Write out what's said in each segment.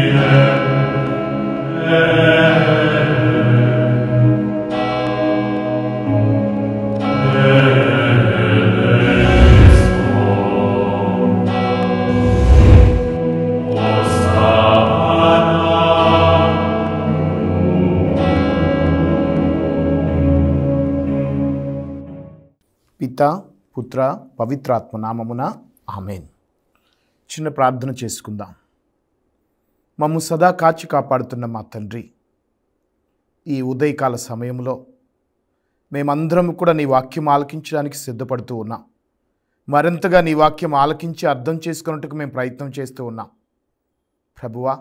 పిత పుత్ర పవిత్రాత్మ నామమున ఆమేన్. చిన్న ప్రార్థన చేసుకుందాం. మమ్ము సదా కాచి కాపాడుతున్న మా తండ్రి, ఈ ఉదయకాల సమయంలో మేమందరం కూడా నీ వాక్యం ఆలకించడానికి సిద్ధపడుతూ ఉన్నాం. మరింతగా నీ వాక్యం ఆలకించి అర్థం చేసుకున్నట్టుకు మేము ప్రయత్నం చేస్తూ ఉన్నాం. ప్రభువా,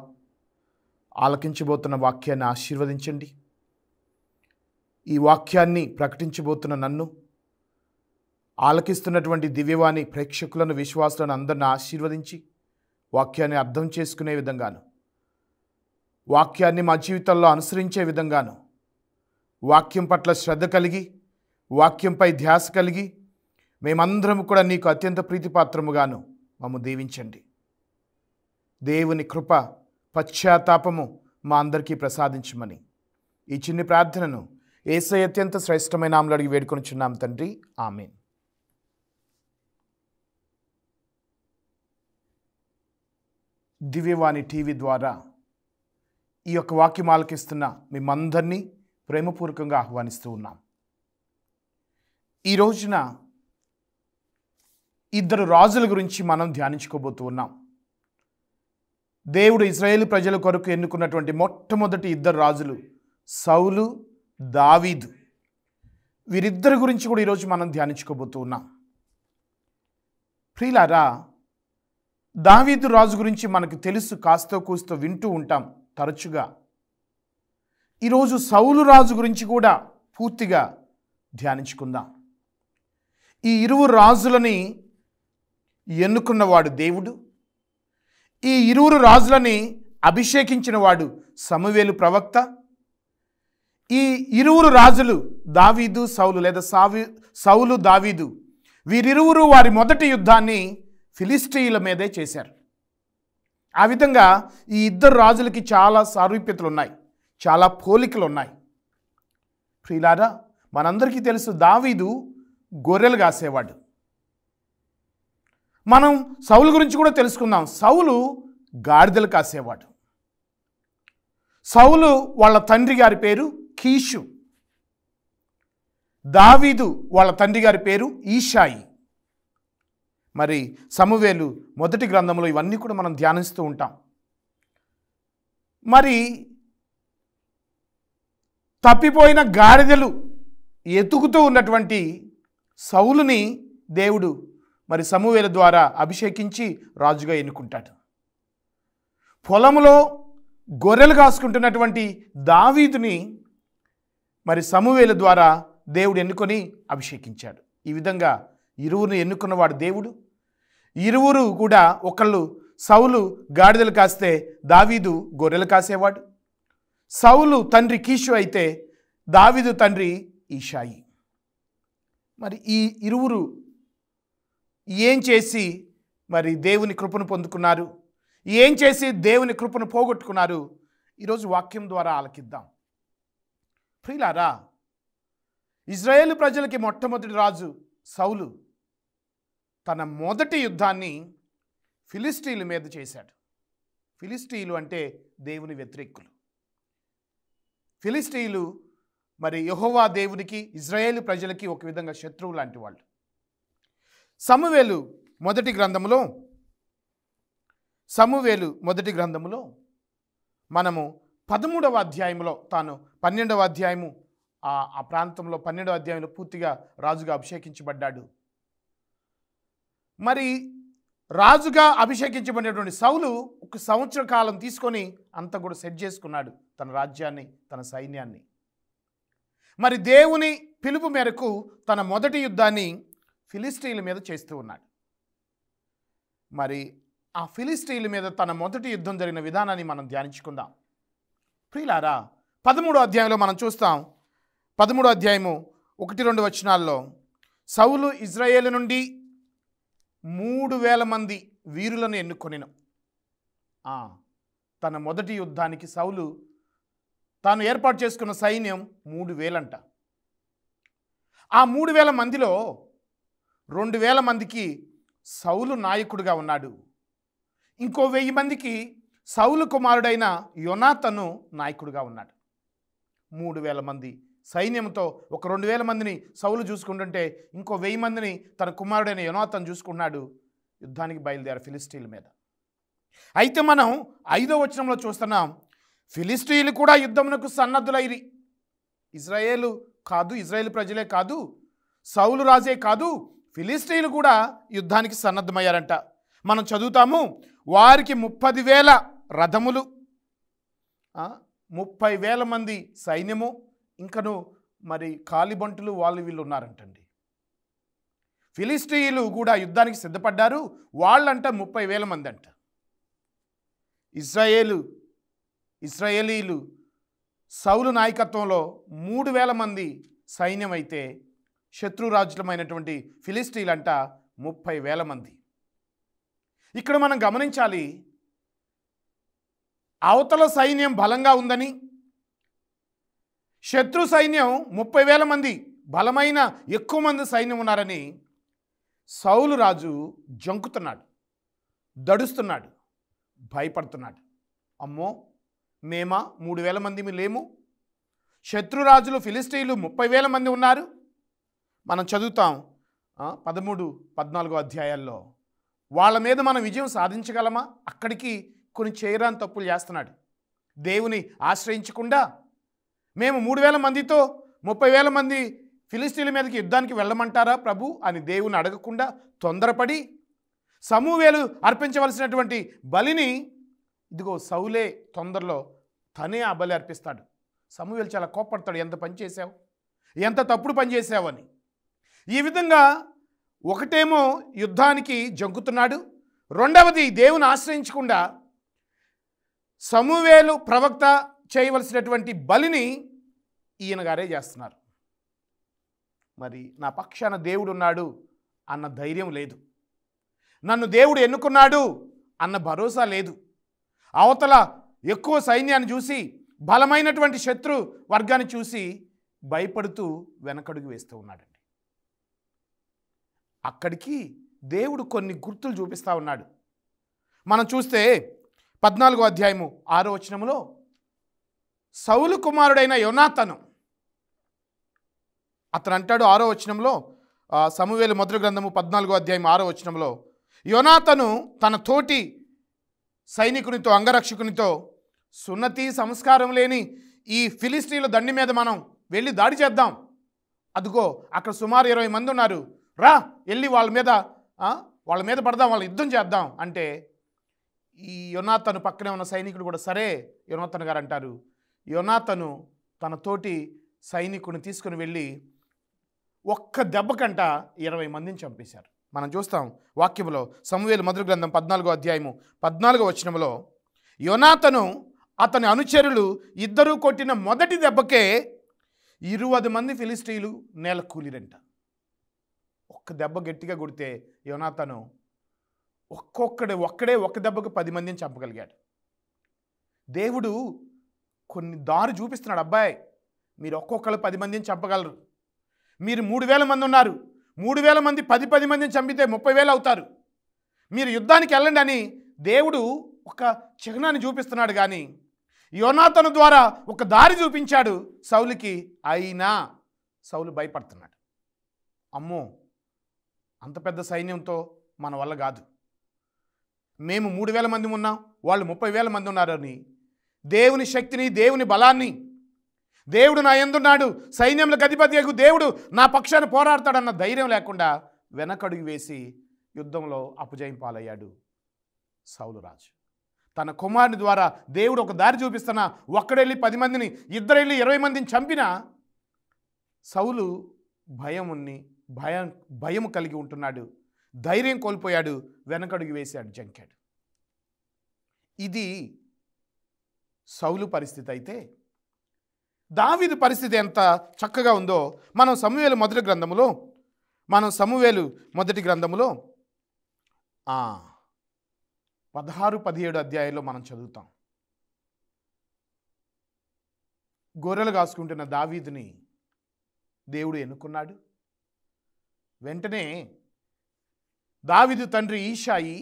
ఆలకించబోతున్న వాక్యాన్ని ఆశీర్వదించండి. ఈ వాక్యాన్ని ప్రకటించబోతున్న నన్ను, ఆలకిస్తున్నటువంటి దివ్యవాణి ప్రేక్షకులను, విశ్వాసులను అందరిని ఆశీర్వదించి వాక్యాన్ని అర్థం చేసుకునే విధంగాను, వాక్యాన్ని మా జీవితంలో అనుసరించే విధంగాను, వాక్యం పట్ల శ్రద్ధ కలిగి, వాక్యంపై ధ్యాస కలిగి మేమందరం కూడా నీకు అత్యంత ప్రీతిపాత్రముగాను మమ్ము దీవించండి. దేవుని కృప, పశ్చాత్తాపము మా అందరికీ ప్రసాదించమని ఈ చిన్ని ప్రార్థనను యేసయ్య అత్యంత శ్రేష్టమైన నామములో అడిగి వేడుకొనుచున్నాం తండ్రి, ఆమేన్. దివ్యవాణి టీవీ ద్వారా ఈ యొక్క వాక్యం ఆలకిస్తున్న మేమందరినీ ప్రేమపూర్వకంగా ఆహ్వానిస్తూ ఉన్నాం. ఈ రోజున ఇద్దరు రాజుల గురించి మనం ధ్యానించుకోబోతూ ఉన్నాం. దేవుడు ఇశ్రాయేలు ప్రజల కొరకు ఎన్నుకున్నటువంటి మొట్టమొదటి ఇద్దరు రాజులు సౌలు, దావీదు. వీరిద్దరి గురించి కూడా ఈరోజు మనం ధ్యానించుకోబోతూ ఉన్నాం. ప్రియులారా, దావీదు రాజు గురించి మనకు తెలుసు, కాస్తో కూస్తో వింటూ ఉంటాం తరచుగా. ఈరోజు సౌలు రాజు గురించి కూడా పూర్తిగా ధ్యానించుకుందాం. ఈ ఇరువురు రాజులని ఎన్నుకున్నవాడు దేవుడు. ఈ ఇరువురు రాజులని అభిషేకించిన వాడు సమూయేలు ప్రవక్త. ఈ ఇరువురు రాజులు దావీదు, సౌలు లేదా సౌలు, దావీదు, వీరిరువురు వారి మొదటి యుద్ధాన్ని ఫిలిష్తీయుల మీదే చేశారు. ఆ విధంగా ఈ ఇద్దరు రాజులకి చాలా సారూప్యతలు ఉన్నాయి, చాలా పోలికలు ఉన్నాయి. ప్రియులారా, మనందరికీ తెలుసు దావీదు గొర్రెలు కాసేవాడు. మనం సౌలు గురించి కూడా తెలుసుకుందాం. సౌలు గాడిదలు కాసేవాడు. సౌలు వాళ్ళ తండ్రి గారి పేరు కీషు. దావీదు వాళ్ళ తండ్రి గారి పేరు ఈషాయి. మరి సమూయేలు మొదటి గ్రంథంలో ఇవన్నీ కూడా మనం ధ్యానిస్తూ ఉంటాం. మరి తప్పిపోయిన గాడిదలు ఎతుకుతూ ఉన్నటువంటి సౌలుని దేవుడు మరి సమూయేలు ద్వారా అభిషేకించి రాజుగా ఎన్నుకుంటాడు. పొలంలో గొర్రెలు కాసుకుంటున్నటువంటి దావీదుని మరి సమూయేలు ద్వారా దేవుడు ఎన్నుకొని అభిషేకించాడు. ఈ విధంగా ఇరువురిని ఎన్నుకున్నవాడు దేవుడు. ఇరువురు కూడా, ఒకళ్ళు సౌలు గాడిదలు కాస్తే దావీదు గొర్రెలు కాసేవాడు. సౌలు తండ్రి కీషు అయితే దావీదు తండ్రి ఈషాయి. మరి ఈ ఇరువురు ఏం చేసి మరి దేవుని కృపను పొందుకున్నారు, ఏం చేసి దేవుని కృపను పోగొట్టుకున్నారు, ఈరోజు వాక్యం ద్వారా ఆలకిద్దాం. ప్రియులారా, ఇశ్రాయేలు ప్రజలకి మొట్టమొదటి రాజు సౌలు తన మొదటి యుద్ధాన్ని ఫిలిష్తీయుల మీద చేశాడు. ఫిలిష్తీయులు అంటే దేవుని వ్యతిరేకులు. ఫిలిష్తీయులు మరి యెహోవా దేవునికి, ఇశ్రాయేలు ప్రజలకి ఒక విధంగా శత్రువు లాంటి వాళ్ళు. సమూయేలు మొదటి గ్రంథములో మనము 13వ అధ్యాయంలో, తాను 12వ అధ్యాయము ఆ ప్రాంతంలో 12వ అధ్యాయంలో పూర్తిగా రాజుగా అభిషేకించబడ్డాడు. మరి రాజుగా అభిషేకించబడినటువంటి సౌలు 1 సంవత్సర కాలం తీసుకొని అంతా కూడా సెట్ చేసుకున్నాడు తన రాజ్యాన్ని, తన సైన్యాన్ని. మరి దేవుని పిలుపు మేరకు తన మొదటి యుద్ధాన్ని ఫిలిష్తీయుల మీద చేస్తూ ఉన్నాడు. మరి ఆ ఫిలిష్తీయుల మీద తన మొదటి యుద్ధం జరిగిన విధానాన్ని మనం ధ్యానించుకుందాం. ప్రియులారా, 13వ అధ్యాయంలో మనం చూస్తాం. 13వ అధ్యాయము 1-2 వచనాల్లో సౌలు ఇశ్రాయేలు నుండి 3000 మంది వీరులను ఎన్నుకొనెను. తన మొదటి యుద్ధానికి సౌలు తాను ఏర్పాటు చేసుకున్న సైన్యం 3000 అంట. ఆ 3000 మందిలో 2000 మందికి సౌలు నాయకుడిగా ఉన్నాడు. ఇంకో 1000 మందికి సౌలు కుమారుడైన యోనాతను నాయకుడిగా ఉన్నాడు. 3000 మంది సైన్యంతో ఒక 2000 మందిని సౌలు చూసుకుంటుంటే ఇంకో 1000 మందిని తన కుమారుడైన యోనాతను చూసుకున్నాడు. యుద్ధానికి బయలుదేరారు ఫిలిస్టీన్ల మీద. అయితే మనం 5వ వచనంలో చూస్తున్నాం, ఫిలిస్టీన్లు కూడా యుద్ధమునకు సన్నద్ధులైరి. ఇజ్రాయేలు కాదు, ఇజ్రాయేల్ ప్రజలే కాదు, సౌలు రాజే కాదు, ఫిలిస్టీన్లు కూడా యుద్ధానికి సన్నద్ధమయ్యారంట. మనం చదువుతాము, వారికి 30,000 రథములు, 30,000 మంది సైన్యము, ఇంకను మరి కాలిబంటులు వాళ్ళు వీళ్ళు ఉన్నారంటండి. ఫిలిస్టీయులు కూడా యుద్ధానికి సిద్ధపడ్డారు. వాళ్ళంట 30,000 మంది అంట. ఇశ్రాయేలీలు సౌలు నాయకత్వంలో 3,000 మంది సైన్యం అయితే శత్రురాజ్యులమైనటువంటి ఫిలిస్టీలంట 30,000 మంది. ఇక్కడ మనం గమనించాలి, అవతల సైన్యం బలంగా ఉందని, శత్రు సైన్యం 30,000 మంది బలమైన ఎక్కువ మంది సైన్యం ఉన్నారని సౌలు రాజు జంకుతున్నాడు, దడుస్తున్నాడు, భయపడుతున్నాడు. అమ్మో, మేమా 3,000 మంది లేము, శత్రురాజులు ఫిలిస్టీలు 30,000 మంది ఉన్నారు. మనం చదువుతాం 13, 14 అధ్యాయాల్లో వాళ్ళ మీద మనం విజయం సాధించగలమా? అక్కడికి కొన్ని చేయరాని తప్పులు చేస్తున్నాడు. దేవుని ఆశ్రయించకుండా మేము 3,000 మందితో 30,000 మంది ఫిలిస్టీన్ల మీదకి యుద్ధానికి వెళ్ళమంటారా ప్రభు అని దేవుని అడగకుండా తొందరపడి సమూయేలు అర్పించవలసినటువంటి బలిని ఇదిగో సౌలే తొందరలో తనే ఆ బలి అర్పిస్తాడు. సమూయేలు చాలా కోపడతాడు, ఎంత పని చేశావు, ఎంత తప్పుడు పని చేశావు అని. ఈ విధంగా ఒకటేమో యుద్ధానికి జంకుతున్నాడు, రెండవది దేవుని ఆశ్రయించకుండా సమూయేలు ప్రవక్త చేయవలసినటువంటి బలిని ఈయన గారే చేస్తున్నారు. మరి నా పక్షాన దేవుడు ఉన్నాడు అన్న ధైర్యం లేదు, నన్ను దేవుడు ఎన్నుకున్నాడు అన్న భరోసా లేదు. అవతల ఎక్కువ సైన్యాన్ని చూసి, బలమైనటువంటి శత్రు వర్గాన్ని చూసి భయపడుతూ వెనకడుగు వేస్తూ ఉన్నాడండి. అక్కడికి దేవుడు కొన్ని గుర్తులు చూపిస్తూ ఉన్నాడు. మనం చూస్తే 14వ అధ్యాయము 6వ వచనములో సౌలు కుమారుడైన యోనాతను అతను అంటాడు, 6వ వచనంలో, సమూయేలు మొదటి గ్రంథము 14వ అధ్యాయం 6వ వచనంలో, యోనాతను తన తోటి సైనికునితో, అంగరక్షకునితో, సున్నతి సంస్కారం లేని ఈ ఫిలిస్టీన్ల దండి మీద మనం వెళ్ళి దాడి చేద్దాం, అదిగో అక్కడ సుమారు 20 మంది ఉన్నారు, రా వెళ్ళి వాళ్ళ మీద పడదాం, వాళ్ళ యుద్ధం చేద్దాం అంటే ఈ యోనాతను పక్కనే ఉన్న సైనికుడు కూడా సరే యోనాతను గారు అంటారు. యోనాతను తన తోటి సైనికుని తీసుకుని వెళ్ళి ఒక్క దెబ్బకంట 20 మందిని చంపేశారు. మనం చూస్తాం వాక్యంలో, సమూయేలు మొదటి గ్రంథం 14వ అధ్యాయము 14వ వచనంలో, యోనాతను అతని అనుచరులు ఇద్దరూ కొట్టిన మొదటి దెబ్బకే 20 మంది ఫిలిస్టీలు నేల కూలిరంట. ఒక్క దెబ్బ గట్టిగా కొడితే యోనాతను ఒక్కడే ఒక్క దెబ్బకు 10 మందిని చంపగలిగాడు. దేవుడు కొన్ని దారి చూపిస్తున్నాడు, అబ్బాయి మీరు ఒక్కొక్కరు 10 మందిని చంపగలరు, మీరు 3,000 మంది ఉన్నారు, 3,000 మంది 10 మందిని చంపితే 30,000 అవుతారు, మీరు యుద్ధానికి వెళ్ళండి అని దేవుడు ఒక చిహ్నాన్ని చూపిస్తున్నాడు. కానీ యోనాతను ద్వారా ఒక దారి చూపించాడు సౌలుకి. అయినా సౌలు భయపడుతున్నాడు, అమ్మో అంత పెద్ద సైన్యంతో మన వల్ల కాదు, మేము 3,000 మంది ఉన్నాం, వాళ్ళు 30,000 మంది ఉన్నారని దేవుని శక్తిని, దేవుని బలాన్ని, దేవుడు నా యందున్నాడు, సైన్యములకు అధిపతియగు దేవుడు నా పక్షాన పోరాడతాడన్న ధైర్యం లేకుండా వెనకడుగు వేసి యుద్ధంలో అపజయం పాలయ్యాడు సౌలు రాజు. తన కుమారుని ద్వారా దేవుడు ఒక దారి చూపిస్తున్నా, ఒక్కడెళ్ళి 10 మందిని, ఇద్దరెళ్ళి 20 మందిని చంపిన సౌలు భయం కలిగి ఉంటున్నాడు, ధైర్యం కోల్పోయాడు, వెనకడుగు వేశాడు, జంకాడు. ఇది సౌలు పరిస్థితి. అయితే దావీదు పరిస్థితి ఎంత చక్కగా ఉందో మనం సమూయేలు మొదటి గ్రంథములో 16, 17 అధ్యాయంలో మనం చదువుతాం. గొర్రెలు కాసుకుంటున్న దావీదుని దేవుడు ఎన్నుకున్నాడు. వెంటనే దావీదు తండ్రి ఈషాయి,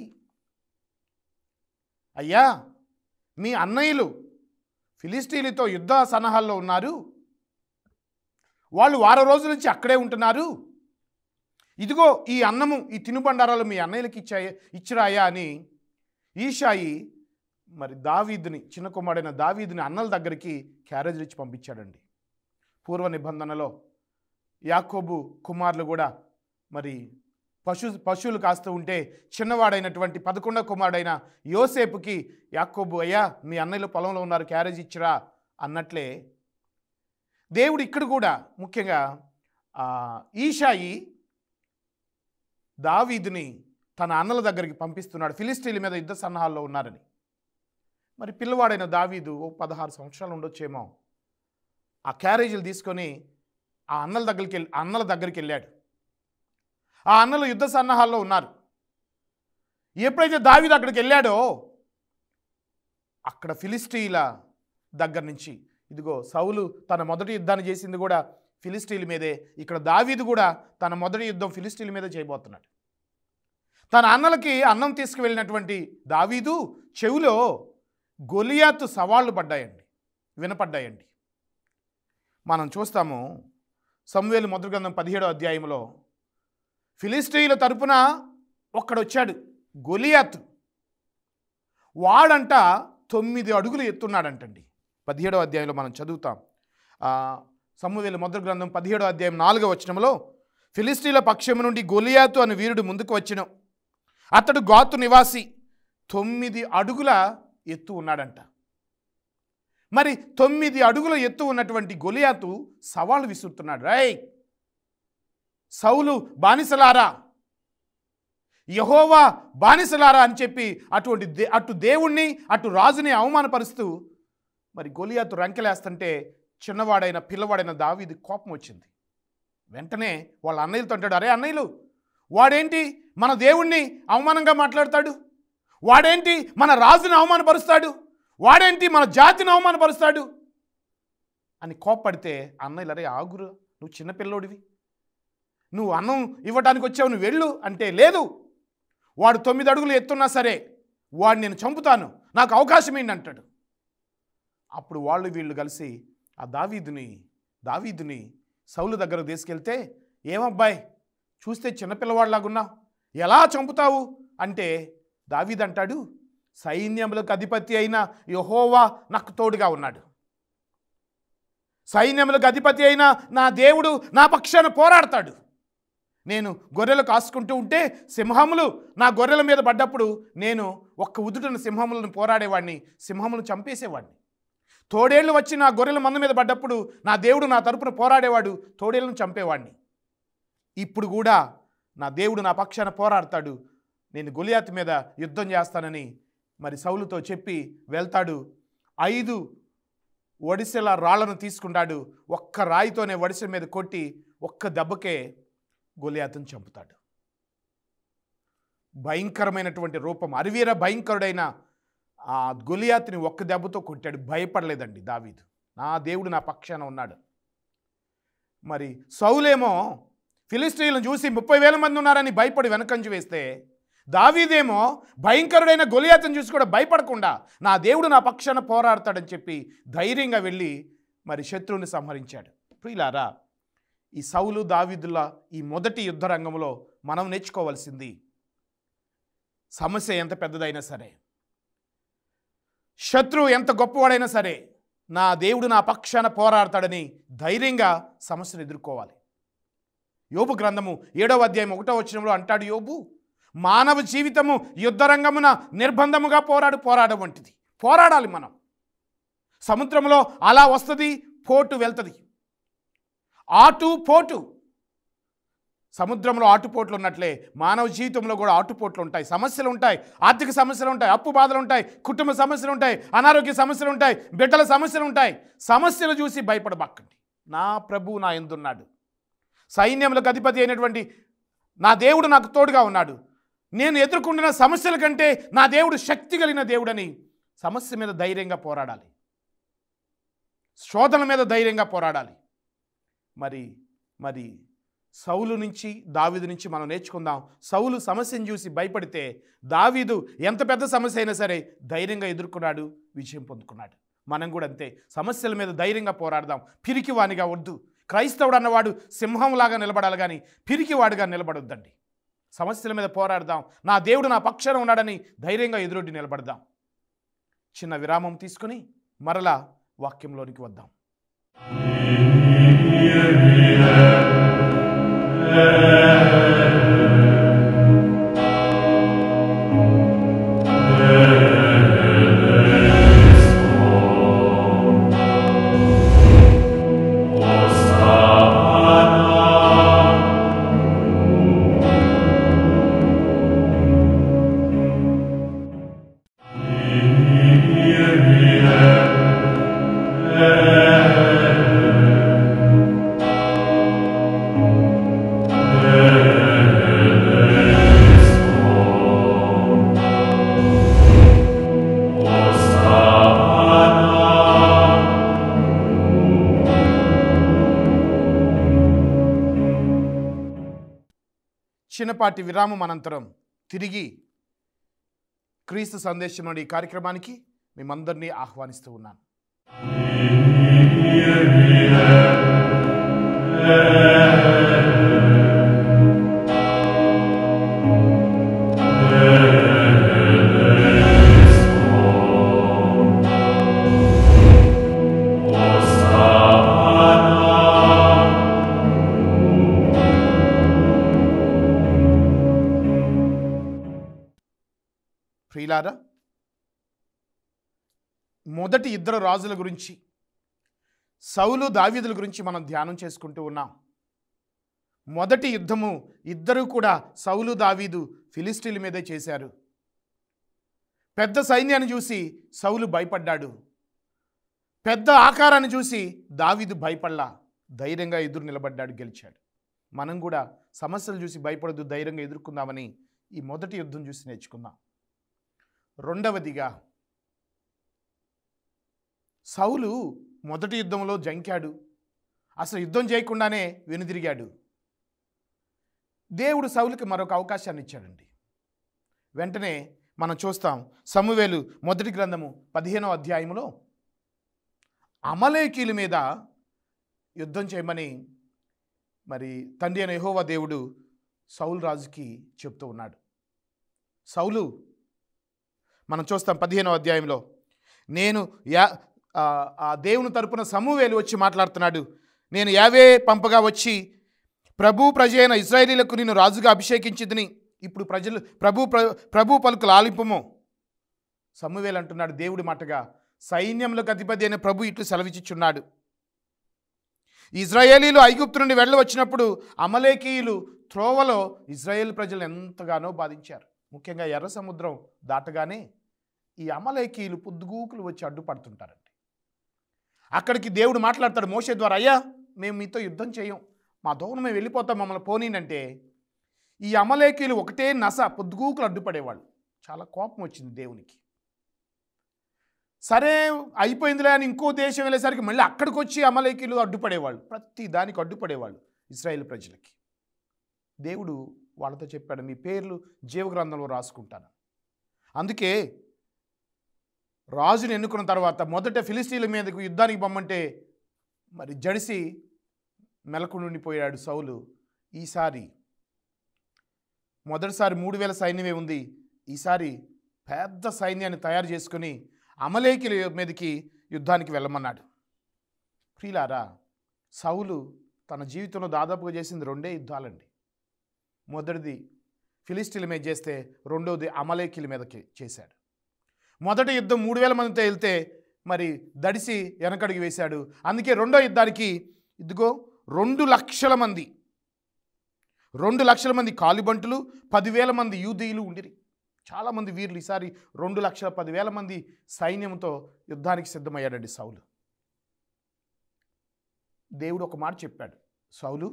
అయ్యా మీ అన్నయ్యలు ఫిలిష్తీయులతో యుద్ధ సన్నాహాల్లో ఉన్నారు, వాళ్ళు వారం రోజుల నుంచి అక్కడే ఉంటున్నారు, ఇదిగో ఈ అన్నము ఈ తినుబండారాలు మీ అన్నయ్యలకి ఇచ్చిరాయా అని ఈషాయి మరి దావీదుని, చిన్న కుమారుడైన దావీదుని అన్నల దగ్గరికి క్యారేజీలు ఇచ్చి పంపించాడండి. పూర్వ నిబంధనలో యాకోబు కుమారులు కూడా మరి పశువులు కాస్తూ ఉంటే చిన్నవాడైనటువంటి 11వ కుమారుడైన యోసేపుకి యాకోబు, అయ్యా మీ అన్నయ్యలు పొలంలో ఉన్నారు, క్యారేజ్ ఇచ్చిరా అన్నట్లే దేవుడు ఇక్కడ కూడా ముఖ్యంగా ఈషాయి దావీదుని తన అన్నల దగ్గరికి పంపిస్తున్నాడు, ఫిలిష్తీయుల మీద యుద్ధ సన్నాహాల్లో ఉన్నారని. మరి పిల్లవాడైన దావీదు 16 సంవత్సరాలు ఉండొచ్చేమో, ఆ క్యారేజీలు తీసుకొని ఆ అన్నల దగ్గరికి వెళ్ళాడు. ఆ అన్నలు యుద్ధ సన్నాహాల్లో ఉన్నారు. ఎప్పుడైతే దావీదు అక్కడికి వెళ్ళాడో అక్కడ ఫిలిష్తీయుల దగ్గర నుంచి, ఇదిగో సౌలు తన మొదటి యుద్ధాన్ని చేసింది కూడా ఫిలిష్తీయుల మీదే, ఇక్కడ దావీదు కూడా తన మొదటి యుద్ధం ఫిలిష్తీయుల మీదే చేయబోతున్నాడు. తన అన్నలకి అన్నం తీసుకువెళ్ళినటువంటి దావీదు చెవిలో గొలియాతు సవాళ్ళు వినపడ్డాయండి. మనం చూస్తాము సమూయేలు మొదటి గ్రంథం 17వ అధ్యాయంలో ఫిలిష్తీయుల తరపున ఒక్కడొచ్చాడు, గొలియాతు. వాడంట 9 అడుగులు ఎత్తున్నాడంటండి. 17వ అధ్యాయంలో మనం చదువుతాం. సమూయేలు మొదటి గ్రంథం 17వ అధ్యాయం 4వ వచనంలో, ఫిలిష్తీయుల పక్షము నుండి గొలియాతు అనే వీరుడు ముందుకు వచ్చెను. అతడు గాతు నివాసి, 9 అడుగుల ఎత్తు ఉన్నాడంట. మరి 9 అడుగుల ఎత్తు ఉన్నటువంటి గొలియాతు సవాళ్ళు విసురుతున్నాడు. రై సౌలు బానిసలారా, యెహోవా బానిసలారా అని చెప్పి అటు దేవుణ్ణి అటు రాజుని అవమానపరుస్తూ మరి గొలియాతు రంకెలేస్తుంటే పిల్లవాడైన దావీదు కోపం వచ్చింది. వెంటనే వాళ్ళ అన్నయ్యలతో అంటాడు, అరే అన్నయ్యలు, వాడేంటి మన దేవుణ్ణి అవమానంగా మాట్లాడతాడు, వాడేంటి మన రాజుని అవమానపరుస్తాడు, వాడేంటి మన జాతిని అవమానపరుస్తాడు అని కోప్పడితే అన్నయ్యలు, అరే ఆగురు, నువ్వు చిన్నపిల్లోడివి, నువ్వు అన్నం ఇవ్వడానికి వచ్చావు, నువ్వు వెళ్ళు అంటే, లేదు వాడు 9 అడుగులు ఎత్తున్నా సరే వాడు నేను చంపుతాను, నాకు అవకాశం ఏంటి అంటాడు. అప్పుడు వీళ్ళు కలిసి ఆ దావీదుని సౌలు దగ్గరకు తీసుకెళ్తే, ఏమబ్బాయి చూస్తే చిన్నపిల్లవాడిలాగున్నావు, ఎలా చంపుతావు అంటే దావీదు అంటాడు, సైన్యములకు అధిపతి అయిన యెహోవా నాకు తోడుగా ఉన్నాడు, సైన్యములకు అధిపతి అయిన నా దేవుడు నా పక్షాన పోరాడతాడు. నేను గొర్రెలు కాసుకుంటూ ఉంటే సింహములు నా గొర్రెల మీద పడ్డప్పుడు నేను ఒక్క ఉదుటను సింహములను పోరాడేవాడిని, సింహములను చంపేసేవాడిని. తోడేళ్ళు వచ్చి నా గొర్రెల మంద మీద పడ్డప్పుడు నా దేవుడు నా తరపున పోరాడేవాడు, తోడేళ్ళను చంపేవాడిని. ఇప్పుడు కూడా నా దేవుడు నా పక్షాన పోరాడతాడు, నేను గొలియాతు మీద యుద్ధం చేస్తానని మరి సౌలుతో చెప్పి వెళ్తాడు. 5 ఒడిసెల రాళ్లను తీసుకుంటాడు, ఒక్క రాయితోనే ఒడిసెల మీద కొట్టి ఒక్క దెబ్బకే గొలియాతుని చంపుతాడు. భయంకరమైనటువంటి రూపం, అరివీర భయంకరుడైన ఆ గొలియాతుని ఒక్క దెబ్బతో కొట్టాడు. భయపడలేదండి దావీదు, నా దేవుడు నా పక్షాన ఉన్నాడు. మరి సౌలేమో ఫిలిష్తీయులను చూసి 30,000 మంది ఉన్నారని భయపడి వెనకంజు వేస్తే, దావీదేమో భయంకరుడైన గొలియాతుని చూసి కూడా భయపడకుండా నా దేవుడు నా పక్షాన పోరాడతాడని చెప్పి ధైర్యంగా వెళ్ళి మరి శత్రువుని సంహరించాడు. ప్రియులారా, ఈ సౌలు దావీదుల ఈ మొదటి యుద్ధ రంగంలో మనం నేర్చుకోవాల్సింది, సమస్య ఎంత పెద్దదైనా సరే, శత్రువు ఎంత గొప్పవాడైనా సరే, నా దేవుడు నా పక్షాన పోరాడతాడని ధైర్యంగా సమస్యను ఎదుర్కోవాలి. యోబు గ్రంథము 7వ అధ్యాయం 1వ వచనంలో అంటాడు యోబు, మానవ జీవితము యుద్ధరంగమున నిర్బంధముగా పోరాడం వంటిది. పోరాడాలి మనం. సముద్రంలో అలా వస్తుంది, పోటు వెళ్తుంది, ఆటుపోటు. సముద్రంలో ఆటుపోట్లు ఉన్నట్లే మానవ జీవితంలో కూడా ఆటుపోట్లు ఉంటాయి, సమస్యలు ఉంటాయి, ఆర్థిక సమస్యలు ఉంటాయి, అప్పు బాధలు ఉంటాయి, కుటుంబ సమస్యలు ఉంటాయి, అనారోగ్య సమస్యలు ఉంటాయి, బిడ్డల సమస్యలు ఉంటాయి. సమస్యలు చూసి భయపడబాకండి, నా ప్రభువు నా యందున్నాడు, సైన్యములకు అధిపతి అయినటువంటి నా దేవుడు నాకు తోడుగా ఉన్నాడు, నేను ఎదుర్కొంటున్న సమస్యల కంటే నా దేవుడు శక్తి కలిగిన దేవుడని సమస్య మీద ధైర్యంగా పోరాడాలి. శోధన మీద ధైర్యంగా పోరాడాలి. మరి మరి సౌలు నుంచి దావీదు నుంచి మనం నేర్చుకుందాం. సౌలు సమస్యను చూసి భయపడితే దావీదు ఎంత పెద్ద సమస్య అయినా సరే ధైర్యంగా ఎదుర్కొన్నాడు, విజయం పొందుకున్నాడు. మనం కూడా అంతే, సమస్యల మీద ధైర్యంగా పోరాడదాం. పిరికివానిగా వద్దు. క్రైస్తవుడు అన్నవాడు సింహంలాగా నిలబడాలి, కానీ పిరికివాడిగా నిలబడొద్దండి. సమస్యల మీద పోరాడదాం. నా దేవుడు నా పక్షాన ఉన్నాడని ధైర్యంగా ఎదురొడ్డి నిలబడదాం. చిన్న విరామం తీసుకుని మరలా వాక్యంలోనికి వద్దాం. చిన్నపాటి విరామం అనంతరం తిరిగి క్రీస్తు సందేశం నుండి ఈ కార్యక్రమానికి మిమ్మందరినీ ఆహ్వానిస్తూ ఉన్నాను. ప్రియులారా, మొదటి ఇద్దరు రాజుల గురించి, సౌలు దావీదుల గురించి మనం ధ్యానం చేసుకుంటూ ఉన్నాం. మొదటి యుద్ధము ఇద్దరూ కూడా సౌలు దావీదు ఫిలిస్టీల మీదే చేశారు. పెద్ద సైన్యాన్ని చూసి సౌలు భయపడ్డాడు. పెద్ద ఆకారాన్ని చూసి దావీదు భయపడలా, ధైర్యంగా ఎదురు నిలబడ్డాడు, గెలిచాడు. మనం కూడా సమస్యలు చూసి భయపడద్దు, ధైర్యంగా ఎదుర్కొందామని ఈ మొదటి యుద్ధం చూసి నేర్చుకుందాం. రెండవదిగా, సౌలు మొదటి యుద్ధంలో జంకాడు. అసలు యుద్ధం చేయకుండానే వెనుదిరిగాడు. దేవుడు సౌలుకి మరొక అవకాశాన్ని ఇచ్చాడండి. వెంటనే మనం చూస్తాం, సమూయేలు మొదటి గ్రంథము 15వ అధ్యాయంలో అమలేకీల మీద యుద్ధం చేయమని మరి తండ్రి అయిన యెహోవా దేవుడు సౌలు రాజుకి చెప్తూ ఉన్నాడు. సౌలు, మనం చూస్తాం 15వ అధ్యాయంలో, నేను ఆ దేవుని తరపున సమూయేలు వచ్చి మాట్లాడుతున్నాడు. నేను యావే పంపగా వచ్చి ప్రజ అయిన ఇశ్రాయేలీలకు నిన్ను రాజుగా అభిషేకించిదని ఇప్పుడు ప్రజలు ప్రభు పలుకులు ఆలింపము. సమూయేలు అంటున్నాడు దేవుడి మాటగా, సైన్యములకు అధిపతి అయిన ప్రభు ఇట్లు సెలవిచ్చుచున్నాడు, ఇశ్రాయేలీలు ఐగుప్తు నుండి వెళ్ళి వచ్చినప్పుడు అమలేకీయులు త్రోవలో ఇశ్రాయేల్ ప్రజలు ఎంతగానో బాధించారు. ముఖ్యంగా ఎర్ర సముద్రం దాటగానే ఈ అమలేకీయులు పొద్దుగూకులు వచ్చి అడ్డుపడుతుంటారండి. అక్కడికి దేవుడు మాట్లాడతాడు మోషే ద్వారా, అయ్యా మేము మీతో యుద్ధం చేయం, మా దోవన మేము వెళ్ళిపోతాం, మమ్మల్ని పోనీనంటే ఈ అమలేకీయులు ఒకటే నస పొద్దుగూకులు అడ్డుపడేవాళ్ళు. చాలా కోపం వచ్చింది దేవునికి. సరే అయిపోయిందిలే అని ఇంకో దేశం వెళ్ళేసరికి మళ్ళీ అక్కడికి వచ్చి అమలేకీయులు అడ్డుపడేవాళ్ళు, ప్రతి దానికి అడ్డుపడేవాళ్ళు ఇశ్రాయేల్ ప్రజలకి. దేవుడు వాళ్ళతో చెప్పాడు, మీ పేర్లు జీవగ్రంథంలో రాసుకుంటాను. అందుకే రాజుని ఎన్నుకున్న తర్వాత మొదట ఫిలిస్తీన్ల మీదకు యుద్ధానికి పొమ్మంటే మరి జడిసి మెలకు నుండిపోయాడు సౌలు. ఈసారి మొదటిసారి 3000 సైన్యమే ఉంది, ఈసారి పెద్ద సైన్యాన్ని తయారు చేసుకుని అమలేకీయుల మీదకి యుద్ధానికి వెళ్ళమన్నాడు. ప్రియులారా, సౌలు తన జీవితంలో దాదాపుగా చేసింది 2 యుద్ధాలండి. మొదటిది ఫిలిస్తీన్ల మీద చేస్తే, రెండోది అమలేకీయుల మీదకి చేశాడు. మొదటి యుద్ధం 3000 మందితో వెళ్తే మరి దడిసి వెనకడికి వేశాడు. అందుకే రెండో యుద్ధానికి ఇదిగో 2 లక్షల మంది 2 లక్షల మంది కాలిబంటులు, 10,000 మంది యూదీయులు ఉండిరి. చాలామంది వీరులు. ఈసారి 2,10,000 మంది సైన్యంతో యుద్ధానికి సిద్ధమయ్యాడండి సౌలు. దేవుడు ఒక మాట చెప్పాడు, సౌలు,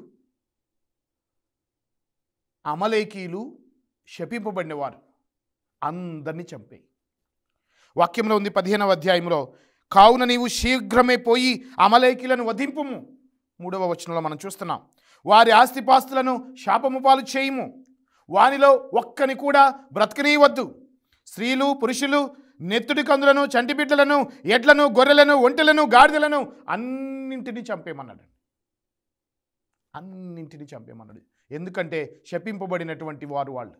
అమలేకీయులు శపింపబడినవారు, అందరినీ చంపేయి. వాక్యంలో ఉంది 15వ అధ్యాయంలో, కావున నీవు శీఘ్రమే పోయి అమలేకీలను వధింపుము. 3వ వచనంలో మనం చూస్తున్నాం. వారి ఆస్తిపాస్తులను శాపము పాలు చేయుము. వానిలో ఒక్కని కూడా బ్రతకనీయవద్దు. స్త్రీలు పురుషులు నెత్తుడి కందులను చంటిబిడ్డలను ఎడ్లను గొర్రెలను ఒంటెలను గాడిదలను అన్నింటినీ చంపేమన్నాడు. అన్నింటినీ చంపేమన్నాడు. ఎందుకంటే శపింపబడినటువంటి వారు వాళ్ళు.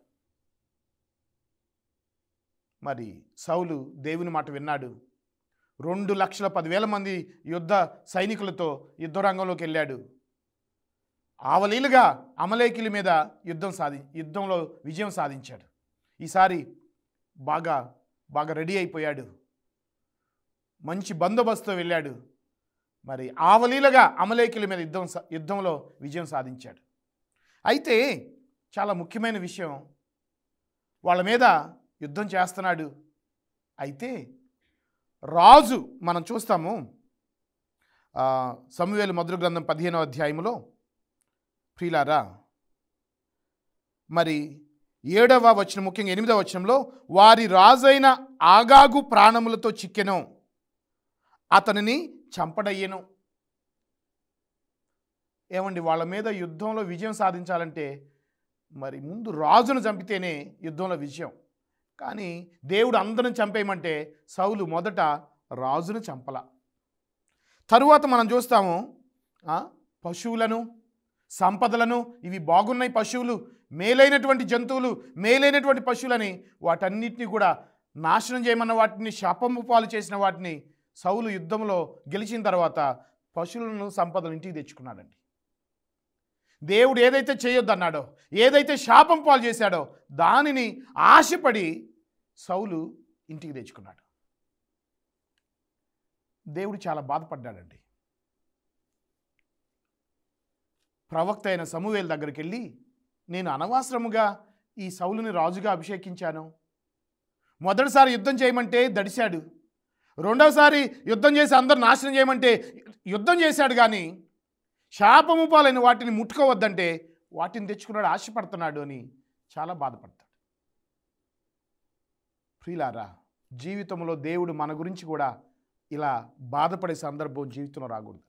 మరి సౌలు దేవుని మాట విన్నాడు. 2,10,000 మంది యుద్ధ సైనికులతో యుద్ధరంగంలోకి వెళ్ళాడు. ఆవలీలుగా అమలేకీల మీద యుద్ధంలో విజయం సాధించాడు. ఈసారి బాగా రెడీ అయిపోయాడు. మంచి బందోబస్తుతో వెళ్ళాడు. మరి ఆవలీలుగా అమలేకీల మీద యుద్ధంలో విజయం సాధించాడు. అయితే చాలా ముఖ్యమైన విషయం, వాళ్ళ మీద యుద్ధం చేస్తున్నాడు. అయితే రాజు మనం చూస్తాము సమూయేలు మొదటి గ్రంథం 15వ అధ్యాయంలో ప్రియులారా, మరి 7వ వచనం, ముఖ్యంగా 8వ వచనంలో, వారి రాజైన ఆగాగు ప్రాణములతో చిక్కెను, అతనిని చంపడయ్యెను. ఏమండి, వాళ్ళ మీద యుద్ధంలో విజయం సాధించాలంటే మరి ముందు రాజును చంపితేనే యుద్ధంలో విజయం. కానీ దేవుడు అందరిని చంపేయమంటే సౌలు మొదట రాజును చంపల. తరువాత మనం చూస్తాము పశువులను, సంపదలను, ఇవి బాగున్నాయి పశువులు, మేలైనటువంటి జంతువులు, మేలైనటువంటి పశువులని, వాటన్నిటిని కూడా నాశనం చేయమన్న వాటిని, శాపము పాలు చేసిన వాటిని సౌలు యుద్ధంలో గెలిచిన తర్వాత పశువులను, సంపదలను ఇంటికి తెచ్చుకున్నాడండి. దేవుడు ఏదైతే చేయొద్దన్నాడో, ఏదైతే శాపం పాలు చేశాడో దానిని ఆశపడి సౌలు ఇంటికి తెచ్చుకున్నాడు. దేవుడు చాలా బాధపడ్డాడండి. ప్రవక్త అయిన సమూయేలు దగ్గరికి వెళ్ళి, నేను అనవసరముగా ఈ సౌలుని రాజుగా అభిషేకించాను. మొదటిసారి యుద్ధం చేయమంటే దడిశాడు, రెండవసారి యుద్ధం చేసి అందరు నాశనం చేయమంటే యుద్ధం చేశాడు. కానీ శాపము పాలైన వాటిని ముట్టుకోవద్దంటే వాటిని తెచ్చుకున్నాడు, ఆశపడుతున్నాడు అని చాలా బాధపడతాడు. ప్రియులారా, జీవితంలో దేవుడు మన గురించి కూడా ఇలా బాధపడే సందర్భం జీవితంలో రాకూడదు.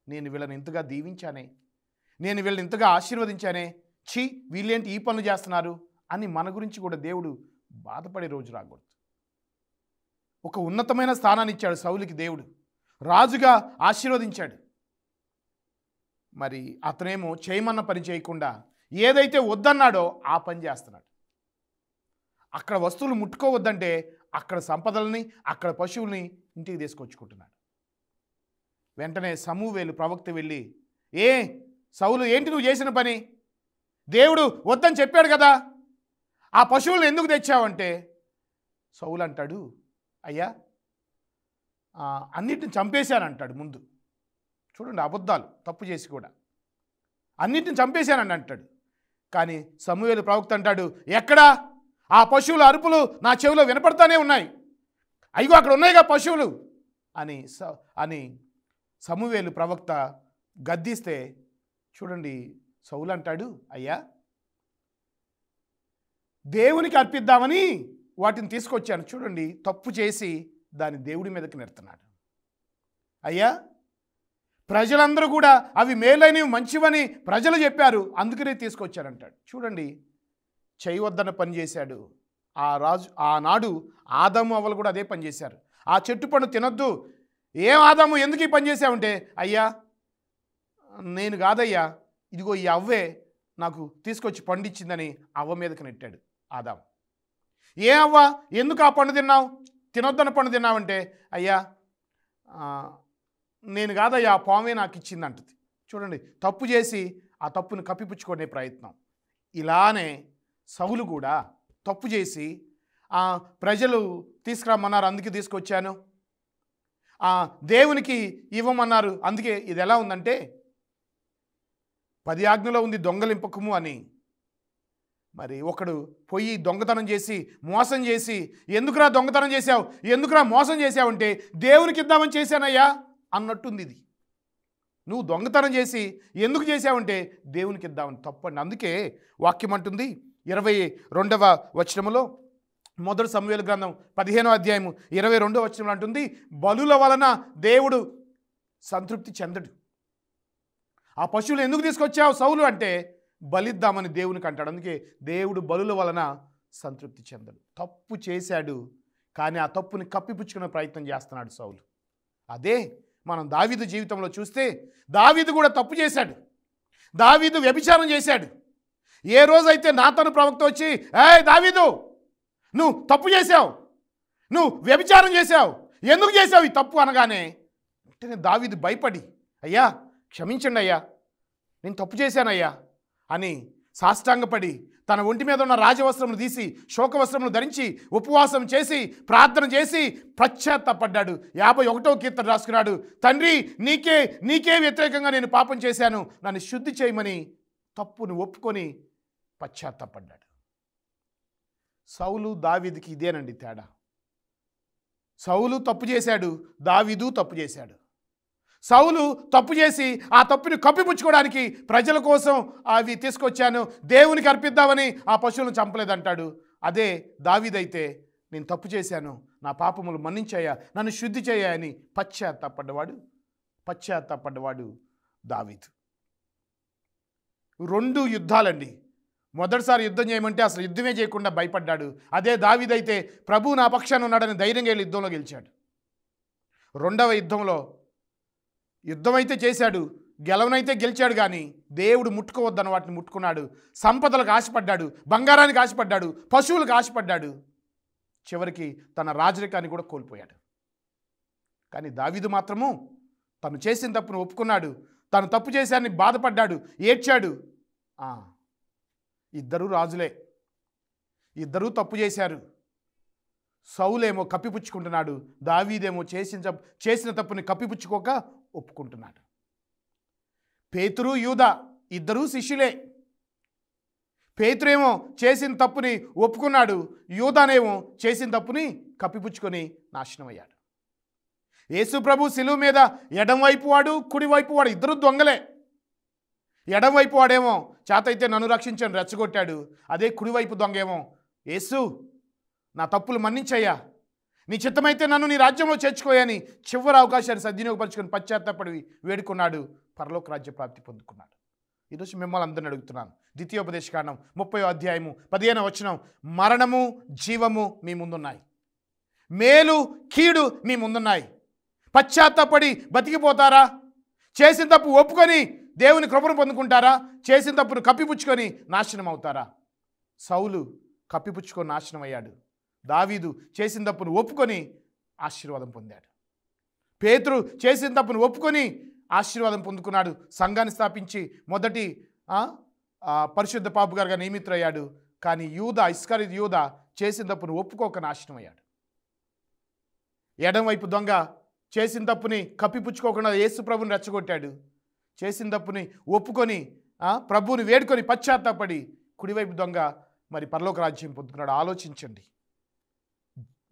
నేను వీళ్ళని ఇంతగా దీవించానే, నేను వీళ్ళని ఇంతగా ఆశీర్వదించానే, వీళ్ళేంటి ఈ పనులు చేస్తున్నారు అని మన గురించి కూడా దేవుడు బాధపడే రోజు రాకూడదు. ఒక ఉన్నతమైన స్థానాన్ని ఇచ్చాడు సౌలుకి దేవుడు, రాజుగా ఆశీర్వదించాడు. మరి అతనేమో చేయమన్న పని చేయకుండా ఏదైతే వద్దన్నాడో ఆ పని చేస్తున్నాడు. అక్కడ వస్తువులు ముట్టుకోవద్దంటే అక్కడ సంపదలని, అక్కడ పశువుల్ని ఇంటికి తీసుకొచ్చుకుంటున్నాడు. వెంటనే సమూయేలు ప్రవక్త వెళ్ళి, సౌలు ఏంటి నువ్వు చేసిన పని? దేవుడు వద్దని చెప్పాడు కదా, ఆ పశువులను ఎందుకు తెచ్చావంటే సౌలు అంటాడు, అయ్యా అన్నిటిని చంపేశానంటాడు. ముందు చూడండి, అబద్ధాలు, తప్పు చేసి కూడా అన్నిటిని చంపేశానని అంటాడు. కానీ సమూయేలు ప్రవక్త అంటాడు, ఎక్కడా? ఆ పశువుల అరుపులు నా చెవిలో వినపడతానే ఉన్నాయి, అయ్యో అక్కడ ఉన్నాయిగా పశువులు అని సమూయేలు ప్రవక్త గద్దిస్తే చూడండి, సౌలు అంటాడు, అయ్యా దేవునికి అర్పిద్దామని వాటిని తీసుకొచ్చాను. చూడండి, తప్పు చేసి దాన్ని దేవుడి మీదకి నెడుతున్నాడు. అయ్యా ప్రజలందరూ కూడా అవి మేలైనవి, మంచివని ప్రజలు చెప్పారు, అందుకనే తీసుకొచ్చాడంటాడు. చూడండి, చేయవద్దన్న పని చేశాడు ఆ రాజు. ఆనాడు ఆదాము అవ్వలు కూడా అదే పని చేశారు. ఆ చెట్టు పండు తినొద్దు, ఏం ఆదాము ఎందుకు ఈ పని చేశావంటే, అయ్యా నేను కాదయ్యా, ఇదిగో ఈ అవ్వే నాకు తీసుకొచ్చి పండించిందని అవ్వ మీదకి నెట్టాడు ఆదాము. ఏ అవ్వ, ఎందుకు ఆ పండు తిన్నావు, తినొద్దన్న పండు తిన్నావంటే, అయ్యా నేను కాదయ్యా, ఆ పామే నాకు ఇచ్చింది అంటుంది. చూడండి, తప్పు చేసి ఆ తప్పును కప్పిపుచ్చుకునే ప్రయత్నం. ఇలానే సౌలు కూడా తప్పు చేసి ప్రజలు తీసుకురమ్మన్నారు, అందుకే తీసుకొచ్చాను, దేవునికి ఇవ్వమన్నారు, అందుకే ఇది ఎలా ఉందంటే 10 ఆజ్ఞలో ఉంది దొంగలింపకము అని. మరి ఒకడు పోయి దొంగతనం చేసి మోసం చేసి, ఎందుకురా దొంగతనం చేశావు, ఎందుకురా మోసం చేశావంటే, దేవునికి ఇద్దామని చేశానయ్యా అన్నట్టుంది. ఇది నువ్వు దొంగతనం చేసి ఎందుకు చేశావంటే దేవునికి ఇద్దామని. తప్పండి. అందుకే వాక్యం అంటుంది 22వ వచనములో, మొదటి సమూయేలు గ్రంథం 15వ అధ్యాయము 22వ వచనంలో అంటుంది, బలుల వలన దేవుడు సంతృప్తి చెందడు. ఆ పశువులు ఎందుకు తీసుకొచ్చావు సౌలు అంటే బలిద్దామని దేవునికి అంటాడు. అందుకే దేవుడు బలుల వలన సంతృప్తి చెందడు. తప్పు చేశాడు, కానీ ఆ తప్పుని కప్పిపుచ్చుకునే ప్రయత్నం చేస్తున్నాడు సౌలు. అదే మనం దావీదు జీవితంలో చూస్తే, దావీదు కూడా తప్పు చేశాడు. దావీదు వ్యభిచారం చేశాడు. ఏ రోజైతే నాతాను ప్రవక్త వచ్చి, ఏయ్ దావీదు, నువ్వు తప్పు చేశావు, నువ్వు వ్యభిచారం చేశావు, ఎందుకు చేశావు ఈ తప్పు అనగానే వెంటనే దావీదు భయపడి, అయ్యా క్షమించండి అయ్యా, నేను తప్పు చేశానయ్యా అని సాష్టాంగపడి తన ఒంటి మీద ఉన్న రాజవస్త్రములు తీసి శోకవస్త్రములు ధరించి ఉపవాసం చేసి ప్రార్థన చేసి పశ్చాత్తాపడ్డాడు. 51వ కీర్తన రాసుకున్నాడు, తండ్రి నీకే వ్యతిరేకంగా నేను పాపం చేశాను, నన్ను శుద్ధి చేయమని తప్పును ఒప్పుకొని పశ్చాత్తాపడ్డాడు. సౌలు దావీదుకి ఇదేనండి తేడా. సౌలు తప్పు చేశాడు, దావీదు తప్పు చేశాడు. సౌలు తప్పు చేసి ఆ తప్పుని కప్పిపుచ్చుకోవడానికి ప్రజల కోసం అవి తీసుకొచ్చాను, దేవునికి అర్పిద్దామని ఆ పశువులను చంపలేదంటాడు. అదే దావీదైతే నేను తప్పు చేశాను, నా పాపములు మన్నించాయా, నన్ను శుద్ధి చేయ అని పశ్చాత్తాపడ్డవాడు దావీదు. 2 యుద్ధాలండి. మొదటిసారి యుద్ధం చేయమంటే అసలు యుద్ధమే చేయకుండా భయపడ్డాడు. అదే దావీదైతే ప్రభువు నా పక్షాన ఉన్నాడని ధైర్యంగా వెళ్ళి యుద్ధంలో గెలిచాడు. 2వ యుద్ధంలో యుద్ధం అయితే చేశాడు, గెలవనైతే గెలిచాడు, కానీ దేవుడు ముట్టుకోవద్దన్న వాటిని ముట్టుకున్నాడు. సంపదలకు ఆశపడ్డాడు, బంగారానికి ఆశపడ్డాడు, పశువులకు ఆశపడ్డాడు. చివరికి తన రాజరికాన్ని కూడా కోల్పోయాడు. కానీ దావీదు మాత్రము తను చేసిన తప్పును ఒప్పుకున్నాడు, తను తప్పు చేశానని బాధపడ్డాడు, ఏడ్చాడు. ఇద్దరు రాజులే, ఇద్దరూ తప్పు చేశారు. సౌలేమో కప్పిపుచ్చుకుంటున్నాడు, దావీదేమో చేసిన తప్పుని కప్పిపుచ్చుకోక ఒప్పుకుంటున్నాడు. పేతురు యూదా ఇద్దరూ శిష్యులే. పేతురేమో చేసిన తప్పుని ఒప్పుకున్నాడు, యూదానేమో చేసిన తప్పుని కప్పిపుచ్చుకొని నాశనమయ్యాడు. యేసు ప్రభు శిలువ మీద ఎడంవైపు వాడు కుడివైపు వాడు ఇద్దరు దొంగలే. ఎడంవైపు వాడేమో చేతైతే నన్ను రక్షించని రెచ్చగొట్టాడు, అదే కుడివైపు దొంగేమో యేసు నా తప్పులు మన్నించయ్యా, నీ చిత్తమైతే నన్ను నీ రాజ్యంలో చేర్చుకోయని చివరి అవకాశాన్ని సద్వినియోగపరుచుకొని పశ్చాత్తాపడి వేడుకున్నాడు, పరలోక రాజ్య ప్రాప్తి పొందుకున్నాడు. ఈరోజు మిమ్మల్ని అందరిని అడుగుతున్నాను, ద్వితీయోపదేశకాండం 30వ అధ్యాయము 15వ వచనం, మరణము జీవము మీ ముందున్నాయి, మేలు కీడు మీ ముందున్నాయి. పశ్చాత్తాపడి బతికిపోతారా? చేసిన తప్పు ఒప్పుకొని దేవుని కృపను పొందుకుంటారా? చేసిన తప్పును కప్పిపుచ్చుకొని నాశనం అవుతారా? సౌలు కప్పిపుచ్చుకొని నాశనం అయ్యాడు, దావీదు చేసిన తప్పును ఒప్పుకొని ఆశీర్వాదం పొందాడు. పేతురు చేసిన తప్పును ఒప్పుకొని ఆశీర్వాదం పొందుకున్నాడు, సంఘాన్ని స్థాపించి మొదటి పరిశుద్ధ పాపుగారుగా నియమితుడయ్యాడు. కానీ ఇస్కరియోతు యూదా చేసిన తప్పును ఒప్పుకోక నాశనం అయ్యాడు. ఎడంవైపు దొంగ చేసిన తప్పుని కప్పిపుచ్చుకోకుండా యేసు ప్రభుని రెచ్చగొట్టాడు, చేసిన తప్పుని ఒప్పుకొని ప్రభువుని వేడుకొని పశ్చాత్తాపడి కుడివైపు దొంగ మరి పరలోక రాజ్యం పొందుకున్నాడు. ఆలోచించండి,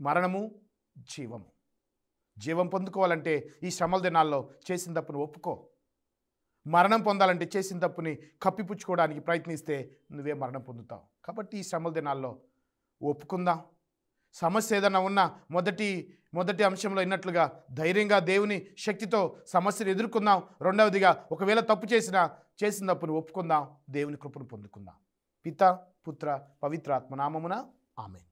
మరణము జీవము. జీవం పొందుకోవాలంటే ఈ శ్రమల దినాల్లో చేసిన తప్పును ఒప్పుకో. మరణం పొందాలంటే చేసిన తప్పుని కప్పిపుచ్చుకోవడానికి ప్రయత్నిస్తే నువ్వే మరణం పొందుతావు. కాబట్టి ఈ శ్రమల దినాల్లో ఒప్పుకుందాం. సమస్య ఏదైనా ఉన్నా మొదటి అంశంలో అయినట్లుగా ధైర్యంగా దేవుని శక్తితో సమస్యను ఎదుర్కొందాం. రెండవదిగా ఒకవేళ తప్పు చేసిన తప్పును ఒప్పుకుందాం, దేవుని కృపను పొందుకుందాం. పిత పుత్ర పవిత్ర ఆత్మ నామమున ఆమేన్.